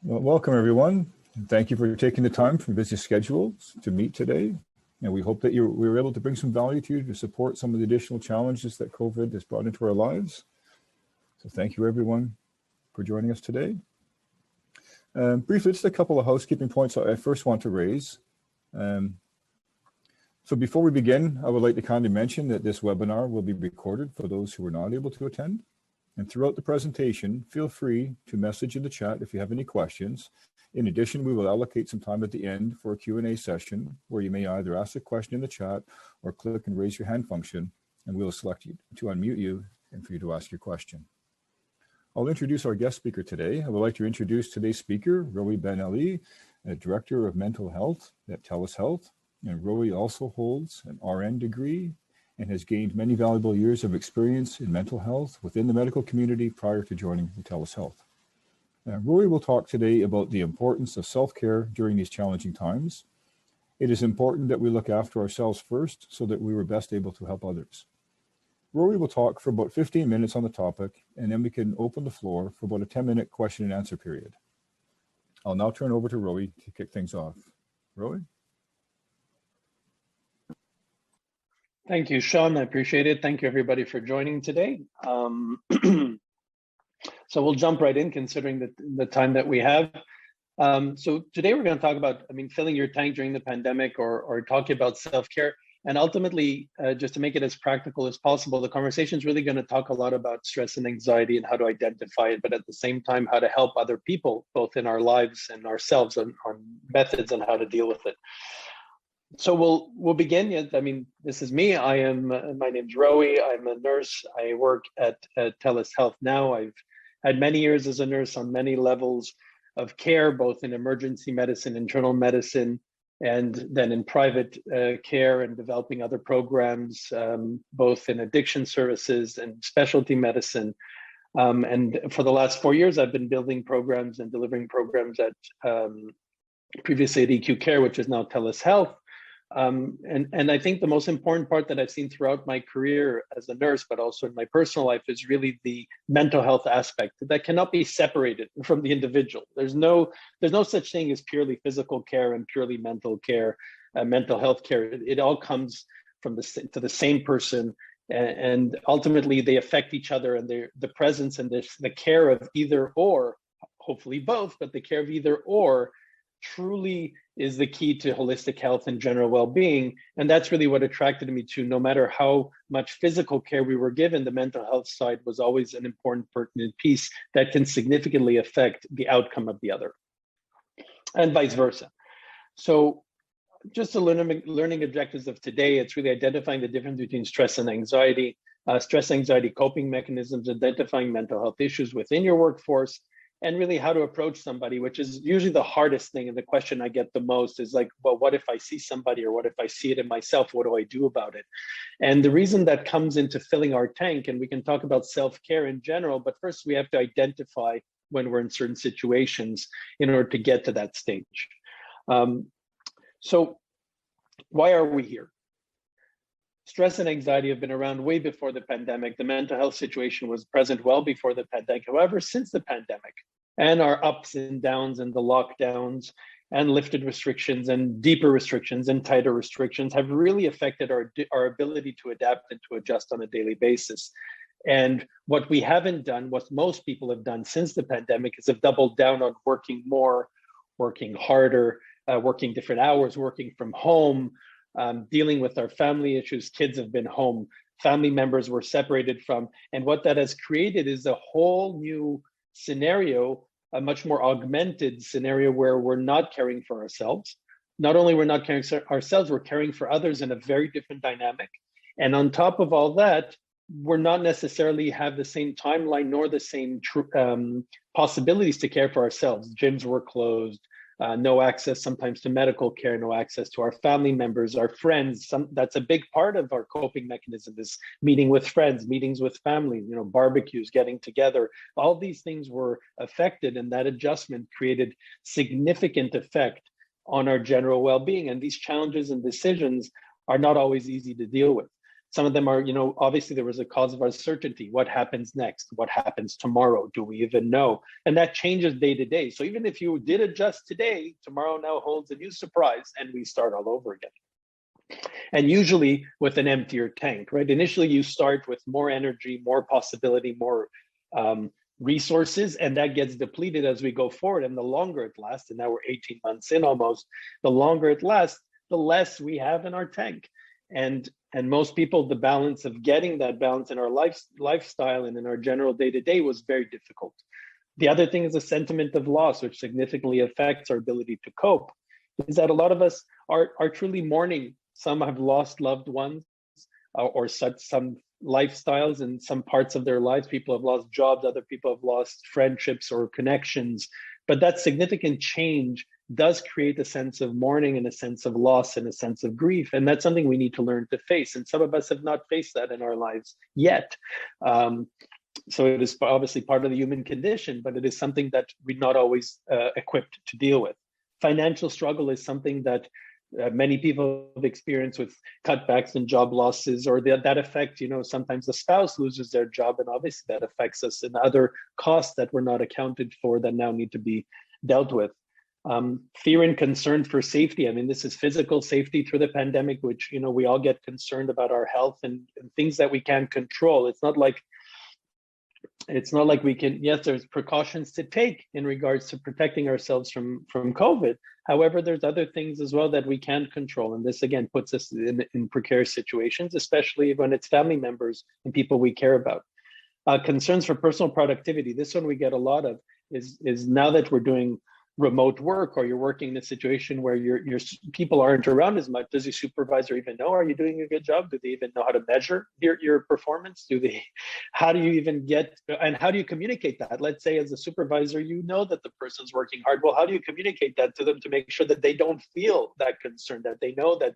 Well, welcome everyone. And thank you for taking the time from busy schedules to meet today. And we hope that we were able to bring some value to you to support some of the additional challenges that COVID has brought into our lives. So thank you everyone for joining us today. Briefly, just a couple of housekeeping points I first want to raise. So before we begin, I would like to kindly mention that this webinar will be recorded for those who were not able to attend. And throughout the presentation, feel free to message in the chat if you have any questions. In addition, we will allocate some time at the end for a Q&A session where you may either ask a question in the chat or click and raise your hand function, and we will select you to unmute you and for you to ask your question. I'll introduce our guest speaker today. I would like to introduce today's speaker, Rowie Ben Ali, Director of Mental Health at TELUS Health. And Rowie also holds an RN degree and has gained many valuable years of experience in mental health within the medical community prior to joining TELUS Health. Rowie will talk today about the importance of self-care during these challenging times. It is important that we look after ourselves first so that we were best able to help others. Rowie will talk for about 15 minutes on the topic, and then we can open the floor for about a 10-minute question and answer period. I'll now turn over to Rowie to kick things off. Rowie? Thank you, Sean. I appreciate it. Thank you, everybody, for joining today. So we'll jump right in, considering the time that we have. So today we're going to talk about, filling your tank during the pandemic, or talking about self-care. And ultimately, just to make it as practical as possible, the conversation is really going to talk a lot about stress and anxiety and how to identify it, but at the same time, how to help other people, both in our lives and ourselves, on methods on how to deal with it. So we'll begin. This is me. My name's Rowie. I'm a nurse. I work at TELUS Health now. I've had many years as a nurse on many levels of care, both in emergency medicine, internal medicine, and then in private care, and developing other programs, both in addiction services and specialty medicine. And for the last 4 years, I've been building programs and delivering programs at previously at EQ Care, which is now TELUS Health. And I think the most important part that I've seen throughout my career as a nurse, but also in my personal life, is really the mental health aspect that cannot be separated from the individual. There's no such thing as purely physical care and purely mental care, mental health care. It all comes from to the same person, and ultimately they affect each other, and the presence and the care of either or, hopefully both, but the care of either or truly is the key to holistic health and general well-being. And that's really what attracted me to, no matter how much physical care we were given, the mental health side was always an important, pertinent piece that can significantly affect the outcome of the other, and vice versa. So just the learning objectives of today, it's really identifying the difference between stress and anxiety coping mechanisms, identifying mental health issues within your workforce, and really how to approach somebody, which is usually the hardest thing. And the question I get the most is like, well, what if I see somebody, or what if I see it in myself? What do I do about it? And the reason that comes into filling our tank, and we can talk about self-care in general, but first we have to identify when we're in certain situations in order to get to that stage. So why are we here? Stress and anxiety have been around way before the pandemic. The mental health situation was present well before the pandemic. However, since the pandemic and our ups and downs and the lockdowns and lifted restrictions and deeper restrictions and tighter restrictions have really affected our ability to adapt and to adjust on a daily basis. And what we haven't done, what most people have done since the pandemic, is have doubled down on working more, working harder, working different hours, working from home, dealing with our family issues. Kids have been home, family members were separated from, and what that has created is a whole new scenario, a much more augmented scenario where we're not caring for ourselves. Not only we're not caring for ourselves, we're caring for others in a very different dynamic. And on top of all that, we're not necessarily have the same timeline nor the same possibilities to care for ourselves. Gyms were closed. No access sometimes to medical care, no access to our family members, our friends. That's a big part of our coping mechanism, is meeting with friends, meetings with family, barbecues, getting together. All these things were affected, and that adjustment created significant effect on our general well-being. And these challenges and decisions are not always easy to deal with. Some of them are, obviously there was a cause of uncertainty. What happens next? What happens tomorrow? Do we even know? And that changes day to day. So even if you did adjust today, tomorrow now holds a new surprise and we start all over again. And usually with an emptier tank, right? Initially you start with more energy, more possibility, more resources, and that gets depleted as we go forward. And the longer it lasts, and now we're 18 months in almost, the longer it lasts, the less we have in our tank. And most people, the balance of getting that balance in our lifestyle and in our general day-to-day was very difficult. The other thing is a sentiment of loss, which significantly affects our ability to cope, is that a lot of us are truly mourning. Some have lost loved ones or some lifestyles in some parts of their lives. People have lost jobs, other people have lost friendships or connections. But that significant change does create a sense of mourning and a sense of loss and a sense of grief. And that's something we need to learn to face. And some of us have not faced that in our lives yet. So it is obviously part of the human condition, but it is something that we're not always equipped to deal with. Financial struggle is something that many people have experienced with cutbacks and job losses, or that affect, sometimes the spouse loses their job, and obviously that affects us in other costs that were not accounted for that now need to be dealt with. Fear and concern for safety. I mean, this is physical safety through the pandemic, which, we all get concerned about our health and things that we can't control. It's not like we can, yes, there's precautions to take in regards to protecting ourselves from COVID. However, there's other things as well that we can't control. And this, again, puts us in precarious situations, especially when it's family members and people we care about. Concerns for personal productivity. This one we get a lot of is now that we're doing remote work, or you're working in a situation where your people aren't around as much, does your supervisor even know, are you doing a good job? Do they even know how to measure your performance? How do you even and how do you communicate that? Let's say as a supervisor, you know that the person's working hard. Well, how do you communicate that to them to make sure that they don't feel that concern, that they know that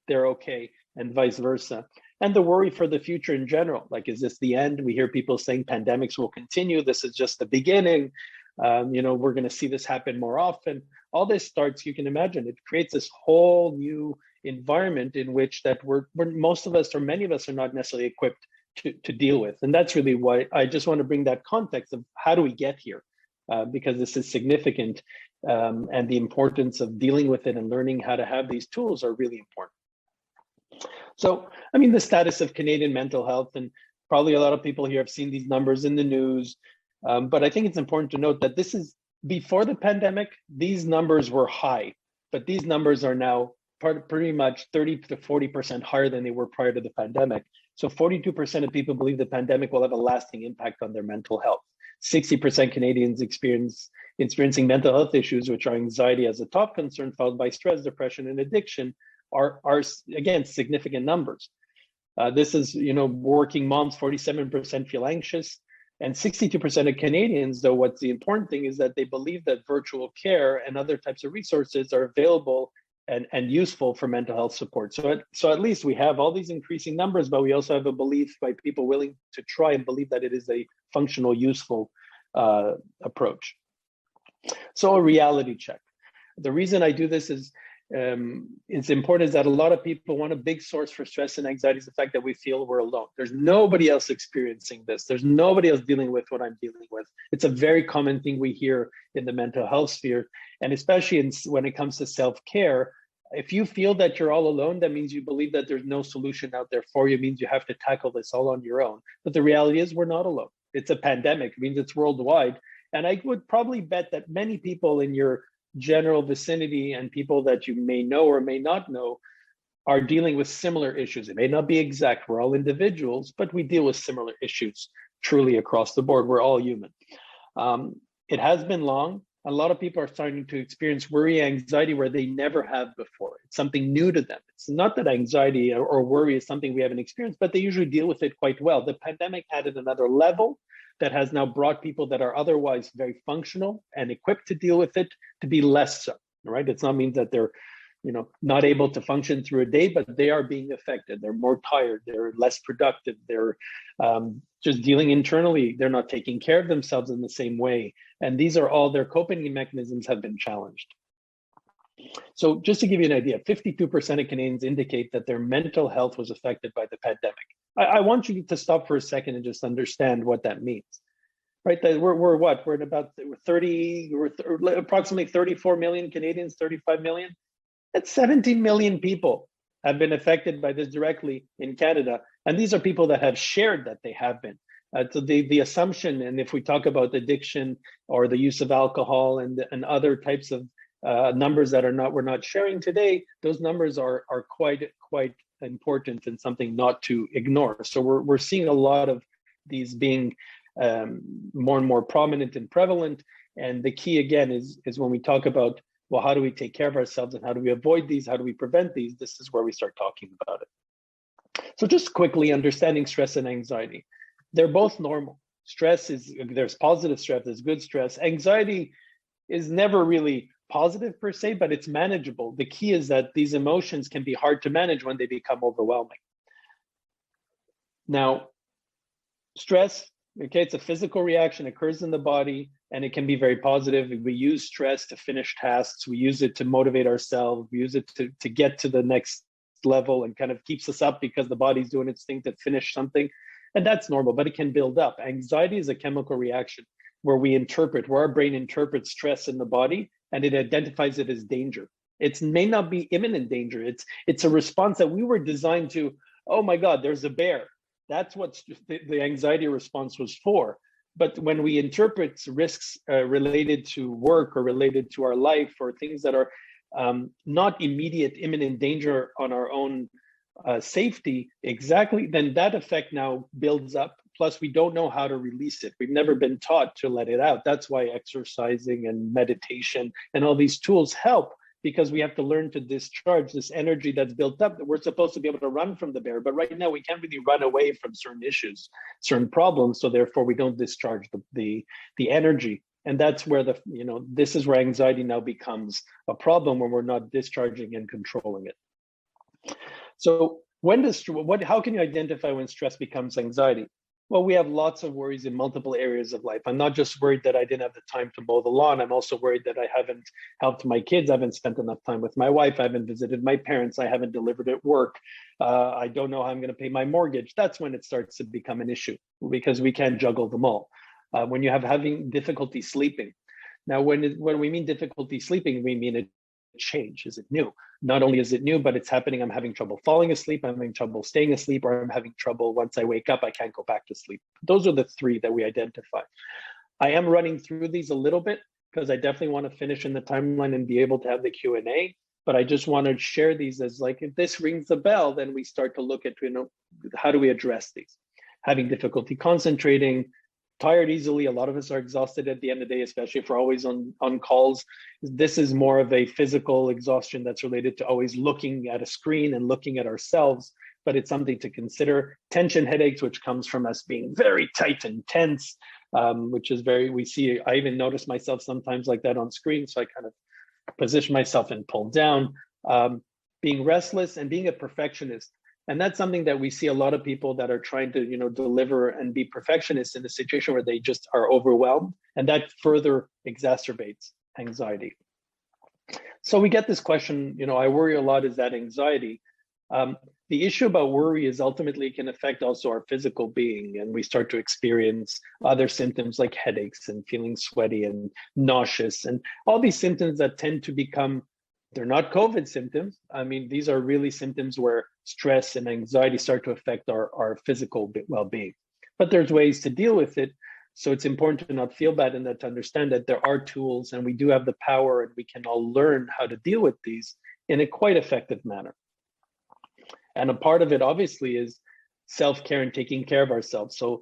they're okay, and vice versa? And the worry for the future in general, like, is this the end? We hear people saying pandemics will continue. This is just the beginning. We're going to see this happen more often. All this starts, you can imagine, it creates this whole new environment in which that we're most of us, or many of us, are not necessarily equipped to deal with. And that's really why I just want to bring that context of how do we get here, because this is significant, and the importance of dealing with it and learning how to have these tools are really important. So, I mean, the status of Canadian mental health, and probably a lot of people here have seen these numbers in the news. But I think it's important to note that this is before the pandemic. These numbers were high, but these numbers are now pretty much 30 to 40% higher than they were prior to the pandemic. So 42% of people believe the pandemic will have a lasting impact on their mental health. 60% Canadians experiencing mental health issues, which are anxiety as a top concern, followed by stress, depression, and addiction, are again significant numbers. This is, working moms, 47% feel anxious. And 62% of Canadians, though, what's the important thing is that they believe that virtual care and other types of resources are available and useful for mental health support. So at least we have all these increasing numbers, but we also have a belief by people willing to try and believe that it is a functional, useful approach. So a reality check. The reason I do this is it's important, is that a lot of people want a big source for stress and anxiety is the fact that we feel we're alone. There's nobody else experiencing this. There's nobody else dealing with what I'm dealing with. It's a very common thing we hear in the mental health sphere, and especially when it comes to self-care. If you feel that you're all alone, that means you believe that there's no solution out there for you. It means you have to tackle this all on your own. But the reality is we're not alone. It's a pandemic. It means it's worldwide. And I would probably bet that many people in your general vicinity and people that you may know or may not know are dealing with similar issues. It may not be exact. We're all individuals, but we deal with similar issues truly across the board. We're all human. It has been long. A lot of people are starting to experience worry, anxiety where they never have before. It's something new to them. It's not that anxiety or worry is something we haven't experienced, but they usually deal with it quite well. The pandemic added another level that has now brought people that are otherwise very functional and equipped to deal with it to be less so, right? It's not means that they're, not able to function through a day, but they are being affected. They're more tired, they're less productive, they're just dealing internally. They're not taking care of themselves in the same way. And these are all their coping mechanisms have been challenged. So just to give you an idea, 52% of Canadians indicate that their mental health was affected by the pandemic. I want you to stop for a second and just understand what that means, right? That we're what? We're at about 30, approximately 34 million Canadians, 35 million. That's 17 million people have been affected by this directly in Canada. And these are people that have shared that they have been. So the assumption, and if we talk about addiction or the use of alcohol and other types of numbers that we're not sharing today, those numbers are quite important and something not to ignore. So we're seeing a lot of these being more and more prominent and prevalent. And the key again is when we talk about, well, how do we take care of ourselves and how do we avoid these? How do we prevent these? This is where we start talking about it. So just quickly, understanding stress and anxiety. They're both normal. There's positive stress, there's good stress. Anxiety is never really positive per se, but it's manageable. The key is that these emotions can be hard to manage when they become overwhelming. Now, stress, okay, it's a physical reaction, occurs in the body, and it can be very positive. We use stress to finish tasks. We use it to motivate ourselves. We use it to get to the next level and kind of keeps us up because the body's doing its thing to finish something. And that's normal, but it can build up. Anxiety is a chemical reaction where our brain interprets stress in the body and it identifies it as danger. It may not be imminent danger. It's a response that we were designed to, oh my God, there's a bear. That's what the anxiety response was for. But when we interpret risks related to work or related to our life or things that are not immediate imminent danger on our own safety, exactly, then that effect now builds up. Plus, we don't know how to release it. We've never been taught to let it out. That's why exercising and meditation and all these tools help, because we have to learn to discharge this energy that's built up. We're supposed to be able to run from the bear, but right now we can't really run away from certain issues, certain problems. So therefore, we don't discharge the energy. And that's where this is where anxiety now becomes a problem when we're not discharging and controlling it. So how can you identify when stress becomes anxiety? Well, we have lots of worries in multiple areas of life. I'm not just worried that I didn't have the time to mow the lawn. I'm also worried that I haven't helped my kids. I haven't spent enough time with my wife. I haven't visited my parents. I haven't delivered at work. I don't know how I'm going to pay my mortgage. That's when it starts to become an issue because we can't juggle them all. When you having difficulty sleeping. Now, when we mean difficulty sleeping, we mean a change. Is it new? Not only is it new, but it's happening. I'm having trouble falling asleep. I'm having trouble staying asleep, or I'm having trouble once I wake up, I can't go back to sleep. Those are the three that we identify. I am running through these a little bit because I definitely want to finish in the timeline and be able to have the Q&A. But I just want to share these as like, if this rings a bell, then we start to look at, how do we address these? Having difficulty concentrating, tired easily. A lot of us are exhausted at the end of the day, especially if we're always on calls. This is more of a physical exhaustion that's related to always looking at a screen and looking at ourselves, but it's something to consider. Tension headaches, which comes from us being very tight and tense, which is I even notice myself sometimes like that on screen. So I kind of position myself and pull down, being restless and being a perfectionist. And that's something that we see a lot of people that are trying to, deliver and be perfectionists in a situation where they just are overwhelmed, and that further exacerbates anxiety. So we get this question, I worry a lot, is that anxiety? The issue about worry is ultimately it can affect also our physical being, and we start to experience other symptoms like headaches and feeling sweaty and nauseous, and all these symptoms that tend to become, they're not COVID symptoms. I mean, these are really symptoms where stress and anxiety start to affect our physical well-being. But there's ways to deal with it. So it's important to not feel bad and to understand that there are tools and we do have the power and we can all learn how to deal with these in a quite effective manner. And a part of it obviously is self-care and taking care of ourselves. So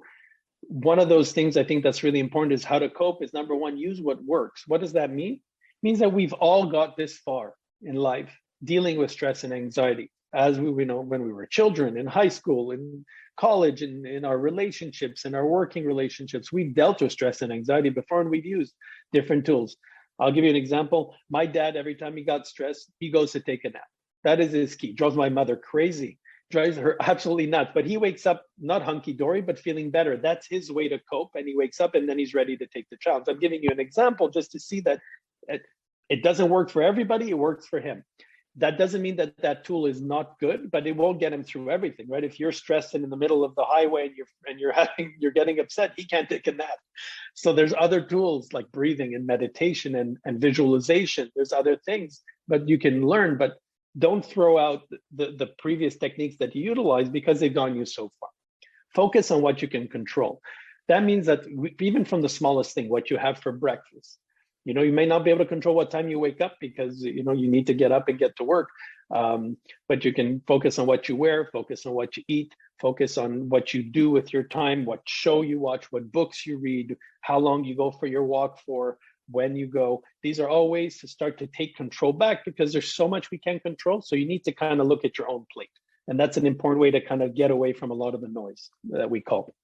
one of those things I think that's really important is how to cope is, number one, use what works. What does that mean? It means that we've all got this far in life dealing with stress and anxiety. As we know, when we were children, in high school, in college, in our relationships, in our working relationships, we've dealt with stress and anxiety before, and we've used different tools. I'll give you an example. My dad, every time he got stressed, he goes to take a nap. That is his key. Drives my mother crazy, drives her absolutely nuts. But he wakes up not hunky-dory, but feeling better. That's his way to cope. And he wakes up and then he's ready to take the challenge. I'm giving you an example just to see that It doesn't work for everybody, it works for him. That doesn't mean that that tool is not good, but it won't get him through everything, right? If you're stressed and in the middle of the highway and you're getting upset, he can't take a nap. So there's other tools like breathing and meditation and visualization. There's other things, but you can learn, but don't throw out the previous techniques that you utilize because they've gone you so far. Focus on what you can control. That means that even from the smallest thing, what you have for breakfast, you know, you may not be able to control what time you wake up because, you know, you need to get up and get to work. But you can focus on what you wear, focus on what you eat, focus on what you do with your time, what show you watch, what books you read, how long you go for your walk for, when you go. These are all ways to start to take control back because there's so much we can't control. So you need to kind of look at your own plate. And that's an important way to kind of get away from a lot of the noise that we call.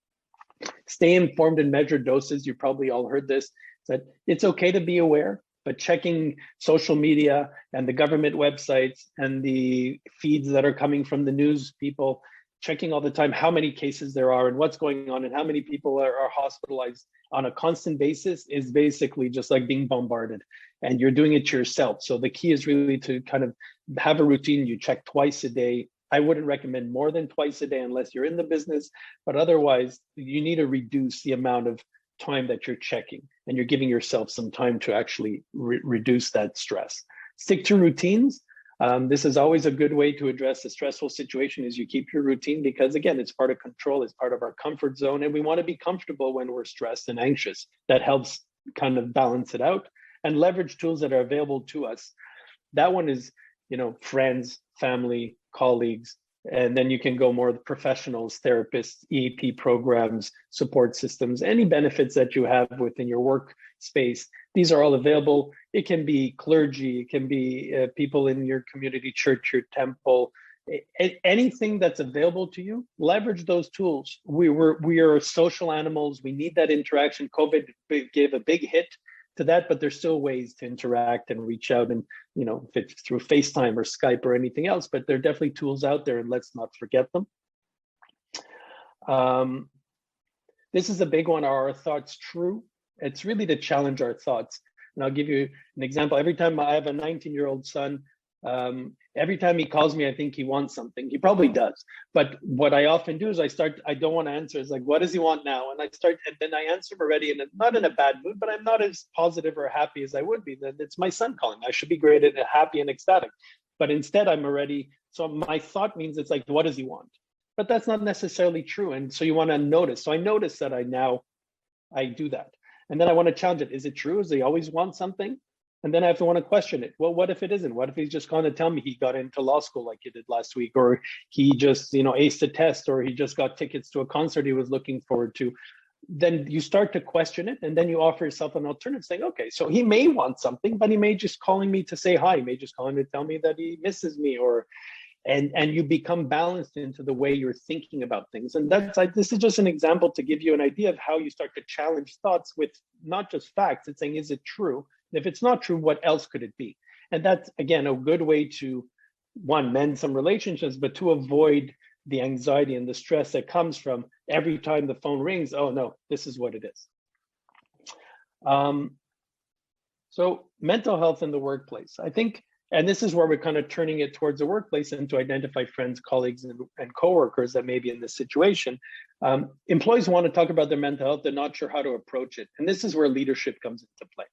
Stay informed and measure doses. You probably all heard this, that it's okay to be aware, but checking social media and the government websites and the feeds that are coming from the news people, checking all the time how many cases there are and what's going on and how many people are hospitalized on a constant basis is basically just like being bombarded, and you're doing it yourself. So the key is really to kind of have a routine. You check twice a day. I wouldn't recommend more than twice a day unless you're in the business, but otherwise you need to reduce the amount of time that you're checking, and you're giving yourself some time to actually reduce that stress. Stick to routines. This is always a good way to address a stressful situation, is you keep your routine, because again, it's part of control, it's part of our comfort zone, and we want to be comfortable when we're stressed and anxious. That helps kind of balance it out, and leverage tools that are available to us. That one is, you know, friends, family, colleagues, and then you can go more the professionals, therapists, EAP programs, support systems, any benefits that you have within your workspace. These are all available. It can be clergy, it can be people in your community church, your temple, anything that's available to you. Leverage those tools. We are social animals. We need that interaction. COVID gave a big hit to that, but there's still ways to interact and reach out, and, you know, if it's through FaceTime or Skype or anything else, but there are definitely tools out there, and let's not forget them. This is a big one. Are our thoughts true? It's really to challenge our thoughts. And I'll give you an example. Every time I have a 19-year-old son, every time he calls me, I think he wants something. He probably does. But what I often do is I don't want to answer. It's like, what does he want now? And then I answer him already, and not in a bad mood, but I'm not as positive or happy as I would be. Then it's my son calling. I should be great and happy and ecstatic. But instead I'm already, so my thought means it's like, what does he want? But that's not necessarily true. And so you want to notice. So I notice that I do that. And then I want to challenge it. Is it true? Does he always want something? And then I have to want to question it. Well, what if it isn't? What if he's just going to tell me he got into law school like he did last week, or he just, you know, aced a test, or he just got tickets to a concert he was looking forward to? Then you start to question it, and then you offer yourself an alternative, saying, okay, so he may want something, but he may just calling me to say hi. He may just calling me to tell me that he misses me, or and you become balanced into the way you're thinking about things. And that's like, this is just an example to give you an idea of how you start to challenge thoughts with not just facts. It's saying, is it true? If it's not true, what else could it be? And that's, again, a good way to, one, mend some relationships, but to avoid the anxiety and the stress that comes from every time the phone rings, oh no, this is what it is. So mental health in the workplace, I think, and this is where we're kind of turning it towards the workplace and to identify friends, colleagues, and coworkers that may be in this situation. Employees want to talk about their mental health. They're not sure how to approach it. And this is where leadership comes into play.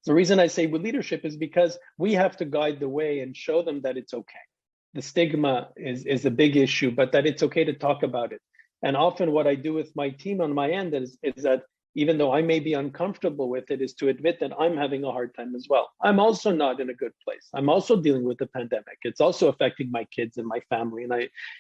The reason I say with leadership is because we have to guide the way and show them that it's okay. The stigma is a big issue, but that it's okay to talk about it. And often what I do with my team on my end is that even though I may be uncomfortable with it, is to admit that I'm having a hard time as well. I'm also not in a good place. I'm also dealing with the pandemic. It's also affecting my kids and my family,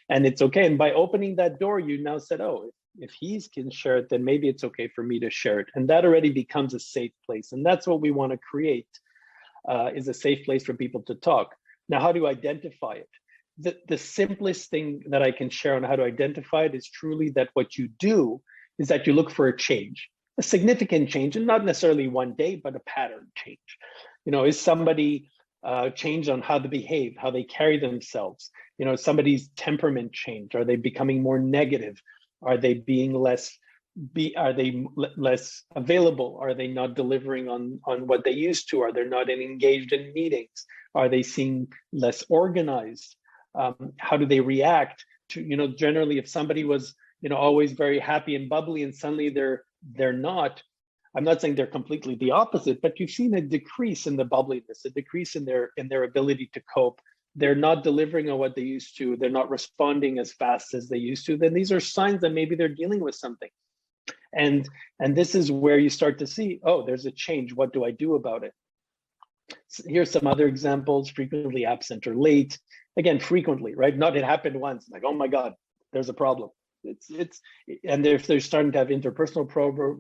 and it's okay. And by opening that door, you now said, oh, if he can share it, then maybe it's okay for me to share it. And that already becomes a safe place. And that's what we want to create, is a safe place for people to talk. Now, how do you identify it? The simplest thing that I can share on how to identify it is truly that what you do is that you look for a change, a significant change, and not necessarily one day, but a pattern change. You know, is somebody changed on how they behave, how they carry themselves? You know, somebody's temperament changed. Are they becoming more negative? Are they being less are they less available? Are they not delivering on what they used to? Are they not engaged in meetings? Are they seem less organized? How do they react to, generally if somebody was, always very happy and bubbly and suddenly they're not, I'm not saying they're completely the opposite, but you've seen a decrease in the bubbliness, a decrease in their ability to cope. They're not delivering on what they used to. They're not responding as fast as they used to. Then these are signs that maybe they're dealing with something. And this is where you start to see, oh, there's a change. What do I do about it? So here's some other examples: frequently absent or late. Again, frequently, right? Not it happened once, like, oh my God, there's a problem. And if they're starting to have interpersonal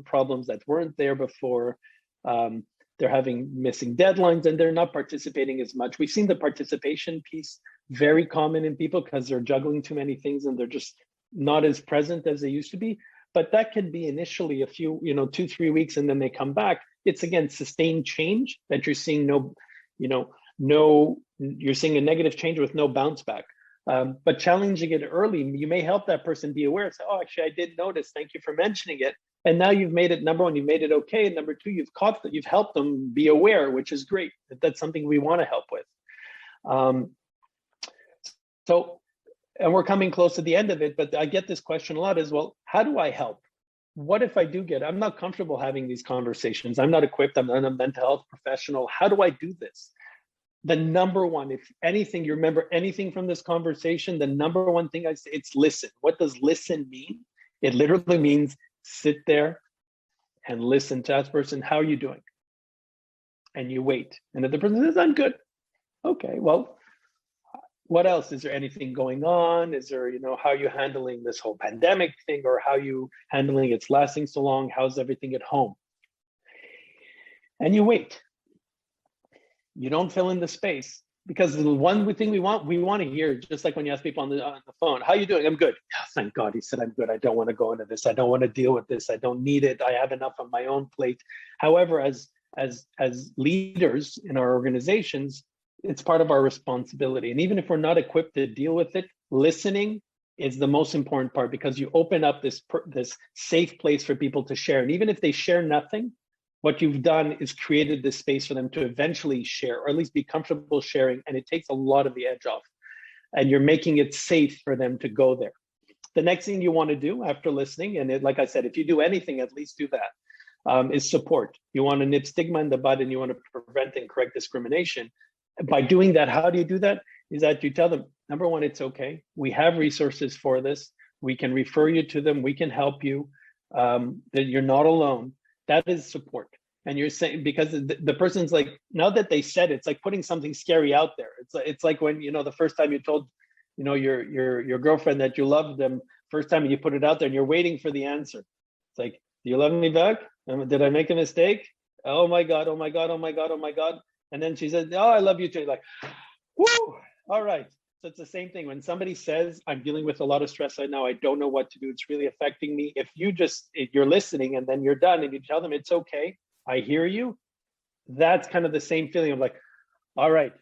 problems that weren't there before, they're having missing deadlines and they're not participating as much. We've seen the participation piece very common in people because they're juggling too many things and they're just not as present as they used to be. But that can be initially a few, 2-3 weeks, and then they come back. It's again sustained change that you're seeing you're seeing a negative change with no bounce back. But challenging it early, you may help that person be aware. Say, oh, actually, I did notice. Thank you for mentioning it. And now you've made it, number one, you've made it okay. And number two, you've helped them be aware, which is great. That's something we want to help with. And we're coming close to the end of it, but I get this question a lot as well. How do I help? What if I do I'm not comfortable having these conversations. I'm not equipped. I'm not a mental health professional. How do I do this? The number one, if anything, you remember anything from this conversation, the number one thing I say, it's listen. What does listen mean? It literally means sit there and listen to that person. How are you doing? And you wait. And if the person says, I'm good. Okay, well, what else? Is there anything going on? Is there, how are you handling this whole pandemic thing, or how are you handling it's lasting so long? How's everything at home? And you wait. You don't fill in the space, because the one thing we want to hear, just like when you ask people on the phone, how are you doing? I'm good. Oh, thank God he said I'm good. I don't want to go into this. I don't want to deal with this. I don't need it. I have enough on my own plate. However, as leaders in our organizations, it's part of our responsibility. And even if we're not equipped to deal with it, listening is the most important part, because you open up this safe place for people to share. And even if they share nothing, what you've done is created this space for them to eventually share, or at least be comfortable sharing. And it takes a lot of the edge off, and you're making it safe for them to go there. The next thing you want to do after listening, and like I said, if you do anything, at least do that, is support. You want to nip stigma in the bud, and you want to prevent and correct discrimination. By doing that, how do you do that? Is that you tell them, number one, it's okay. We have resources for this. We can refer you to them. We can help you. That you're not alone. That is support. And you're saying, because the person's like, now that they said it, it's like putting something scary out there. It's like when, the first time you told, your girlfriend that you loved them, first time you put it out there and you're waiting for the answer. It's like, do you love me back? Did I make a mistake? Oh my God, oh my God, oh my God, oh my God. And then she said, oh, I love you too. Like, whoo, all right. So it's the same thing. When somebody says, I'm dealing with a lot of stress right now, I don't know what to do, it's really affecting me. If you're listening and then you're done and you tell them it's okay, I hear you, that's kind of the same feeling of like, all right,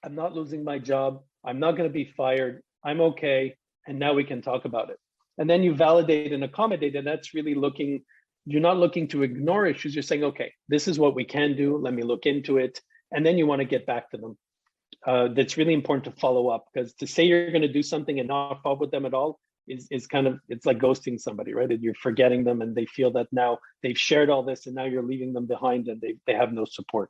I'm not losing my job. I'm not going to be fired. I'm okay. And now we can talk about it. And then you validate and accommodate. And that's really you're not looking to ignore issues. You're saying, okay, this is what we can do. Let me look into it. And then you want to get back to them. That's really important to follow up, because to say you're going to do something and not follow up with them at all is kind of, it's like ghosting somebody, right? And you're forgetting them, and they feel that now they've shared all this and now you're leaving them behind and they have no support.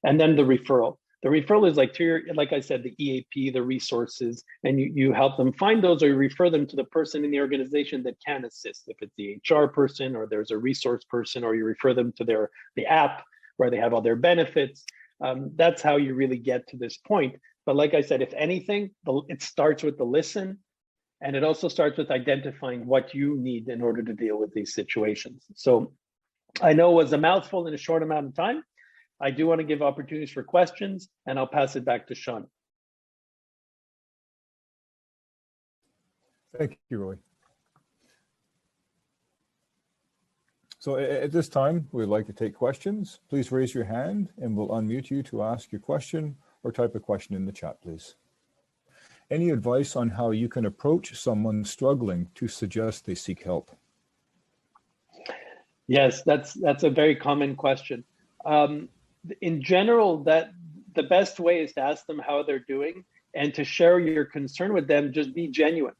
And then the referral. The referral is like like I said, the EAP, the resources, and you help them find those, or you refer them to the person in the organization that can assist. If it's the HR person, or there's a resource person, or you refer them to the app where they have all their benefits. That's how you really get to this point. But like I said, if anything, it starts with the listen, and it also starts with identifying what you need in order to deal with these situations. So I know it was a mouthful in a short amount of time. I do want to give opportunities for questions, and I'll pass it back to Sean. Thank you, Roy. So at this time, we'd like to take questions. Please raise your hand and we'll unmute you to ask your question, or type a question in the chat, please. Any advice on how you can approach someone struggling to suggest they seek help? Yes, that's a very common question. In general, that the best way is to ask them how they're doing and to share your concern with them. Just be genuine,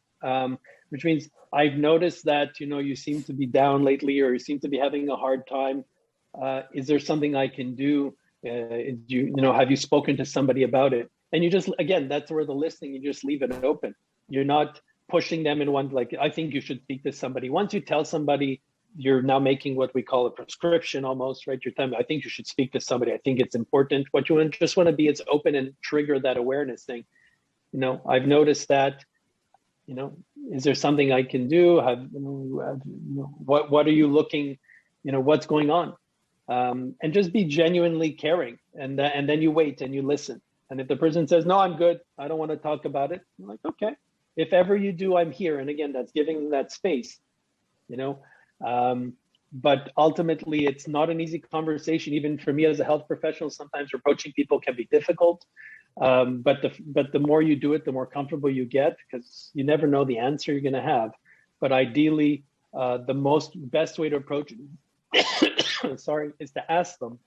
which means I've noticed that you seem to be down lately, or you seem to be having a hard time. Is there something I can do? Have you spoken to somebody about it? And you just, again, that's where the listening, you just leave it open. You're not pushing them in one, like, I think you should speak to somebody. Once you tell somebody, you're now making what we call a prescription almost, right? You're telling me, I think you should speak to somebody. I think it's important. What you just want to be is open and trigger that awareness thing. I've noticed that, is there something I can do? What are you looking, what's going on? And just be genuinely caring. And then you wait and you listen. And if the person says, no, I'm good, I don't want to talk about it, I'm like, okay, if ever you do, I'm here. And again, that's giving them that space, but ultimately it's not an easy conversation. Even for me as a health professional, sometimes approaching people can be difficult. But the more you do it, the more comfortable you get, because you never know the answer you're going to have. But ideally, the best way to approach it, sorry, is to ask them,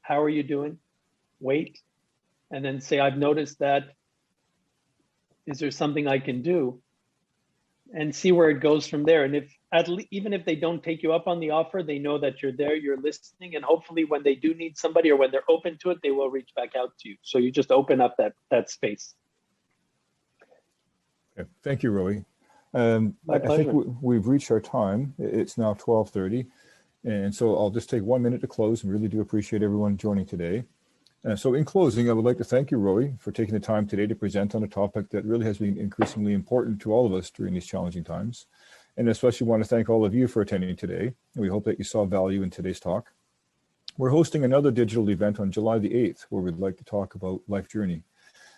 how are you doing? Wait, and then say, I've noticed that. Is there something I can do? And see where it goes from there. And even if they don't take you up on the offer, they know that you're there, you're listening, and hopefully when they do need somebody, or when they're open to it, they will reach back out to you. So you just open up that space. Okay. Thank you, Roy. My pleasure. I think we've reached our time. It's now 12:30. And so I'll just take 1 minute to close, and really do appreciate everyone joining today. So in closing, I would like to thank you, Roy, for taking the time today to present on a topic that really has been increasingly important to all of us during these challenging times. And especially want to thank all of you for attending today. And we hope that you saw value in today's talk. We're hosting another digital event on July the 8th, where we'd like to talk about LifeJourney.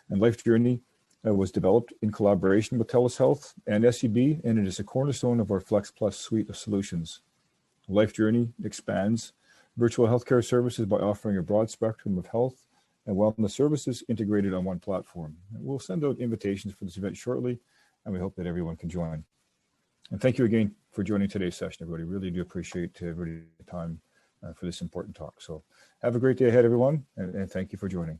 And LifeJourney was developed in collaboration with TELUS Health and SEB, and it is a cornerstone of our Flex Plus suite of solutions. LifeJourney expands virtual healthcare services by offering a broad spectrum of health and wellness services integrated on one platform. We'll send out invitations for this event shortly, and we hope that everyone can join. And thank you again for joining today's session, everybody. Really do appreciate everybody's time for this important talk. So have a great day ahead, everyone, and thank you for joining.